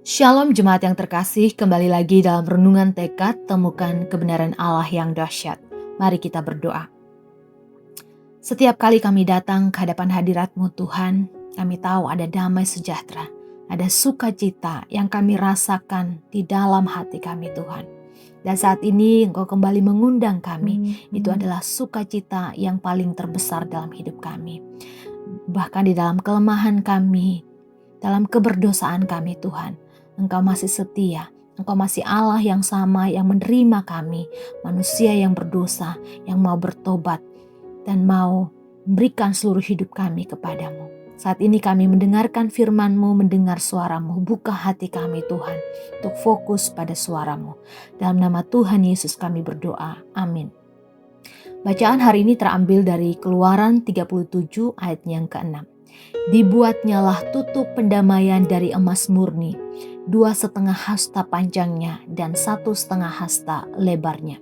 Shalom jemaat yang terkasih, kembali lagi dalam renungan tekad temukan kebenaran Allah yang dahsyat. Mari kita berdoa. Setiap kali kami datang ke hadapan hadirat-Mu Tuhan, kami tahu ada damai sejahtera, ada sukacita yang kami rasakan di dalam hati kami Tuhan. Dan saat ini Engkau kembali mengundang kami, itu adalah sukacita yang paling terbesar dalam hidup kami. Bahkan di dalam kelemahan kami, dalam keberdosaan kami Tuhan, Engkau masih setia. Engkau masih Allah yang sama yang menerima kami, manusia yang berdosa, yang mau bertobat dan mau memberikan seluruh hidup kami kepadamu. Saat ini kami mendengarkan firman-Mu, mendengar suara-Mu. Buka hati kami Tuhan untuk fokus pada suara-Mu. Dalam nama Tuhan Yesus kami berdoa. Amin. Bacaan hari ini terambil dari Keluaran 37 ayat yang ke-6. Dibuatnyalah tutup pendamaian dari emas murni, 2,5 hasta panjangnya dan 1,5 hasta lebarnya.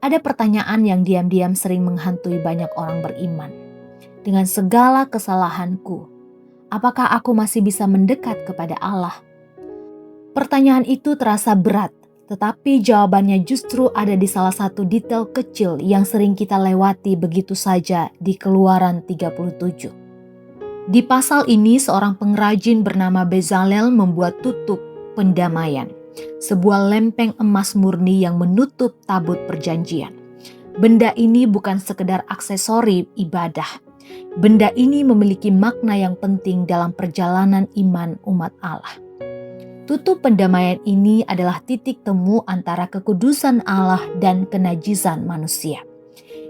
Ada pertanyaan yang diam-diam sering menghantui banyak orang beriman. Dengan segala kesalahanku, apakah aku masih bisa mendekat kepada Allah? Pertanyaan itu terasa berat, tetapi jawabannya justru ada di salah satu detail kecil yang sering kita lewati begitu saja di Keluaran 37. Di pasal ini seorang pengrajin bernama Bezalel membuat tutup pendamaian, sebuah lempeng emas murni yang menutup tabut perjanjian. Benda ini bukan sekedar aksesori ibadah. Benda ini memiliki makna yang penting dalam perjalanan iman umat Allah. Tutup pendamaian ini adalah titik temu antara kekudusan Allah dan kenajisan manusia.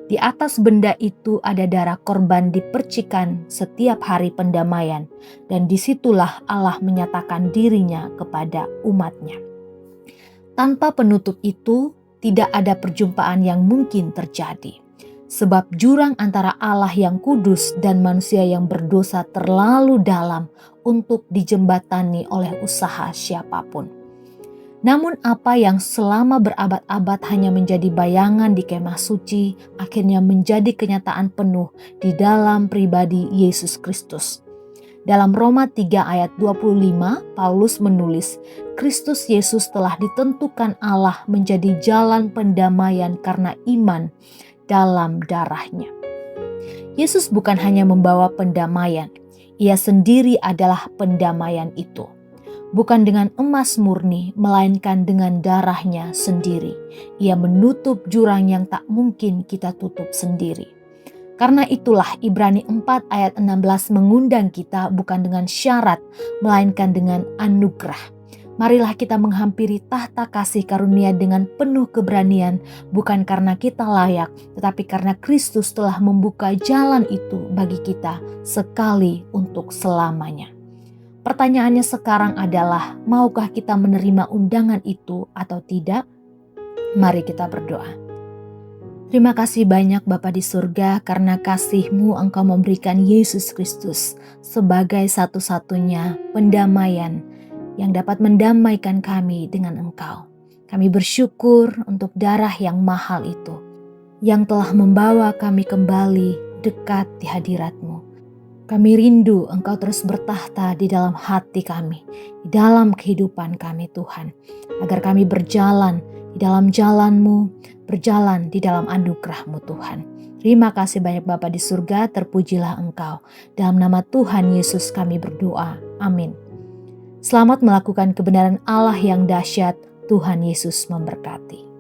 Di atas benda itu ada darah korban dipercikan setiap hari pendamaian, dan disitulah Allah menyatakan dirinya kepada umatnya. Tanpa penutup itu, tidak ada perjumpaan yang mungkin terjadi. Sebab jurang antara Allah yang kudus dan manusia yang berdosa terlalu dalam untuk dijembatani oleh usaha siapapun. Namun apa yang selama berabad-abad hanya menjadi bayangan di kemah suci, akhirnya menjadi kenyataan penuh di dalam pribadi Yesus Kristus. Dalam Roma 3 ayat 25, Paulus menulis, Kristus Yesus telah ditentukan Allah menjadi jalan pendamaian karena iman dalam darahnya. Yesus bukan hanya membawa pendamaian, Ia sendiri adalah pendamaian itu. Bukan dengan emas murni, melainkan dengan darahnya sendiri. Ia menutup jurang yang tak mungkin kita tutup sendiri. Karena itulah Ibrani 4 ayat 16 mengundang kita bukan dengan syarat, melainkan dengan anugerah. Marilah kita menghampiri tahta kasih karunia dengan penuh keberanian, bukan karena kita layak, tetapi karena Kristus telah membuka jalan itu bagi kita sekali untuk selamanya. Pertanyaannya sekarang adalah, maukah kita menerima undangan itu atau tidak? Mari kita berdoa. Terima kasih banyak Bapa di surga, karena kasih-Mu Engkau memberikan Yesus Kristus sebagai satu-satunya pendamaian yang dapat mendamaikan kami dengan Engkau. Kami bersyukur untuk darah yang mahal itu, yang telah membawa kami kembali dekat di hadirat-Mu. Kami rindu Engkau terus bertahta di dalam hati kami, di dalam kehidupan kami Tuhan, agar kami berjalan di dalam jalan-Mu, berjalan di dalam anugerah-Mu Tuhan. Terima kasih banyak Bapa di surga, terpujilah Engkau. Dalam nama Tuhan Yesus kami berdoa. Amin. Selamat melakukan kebenaran Allah yang dahsyat. Tuhan Yesus memberkati.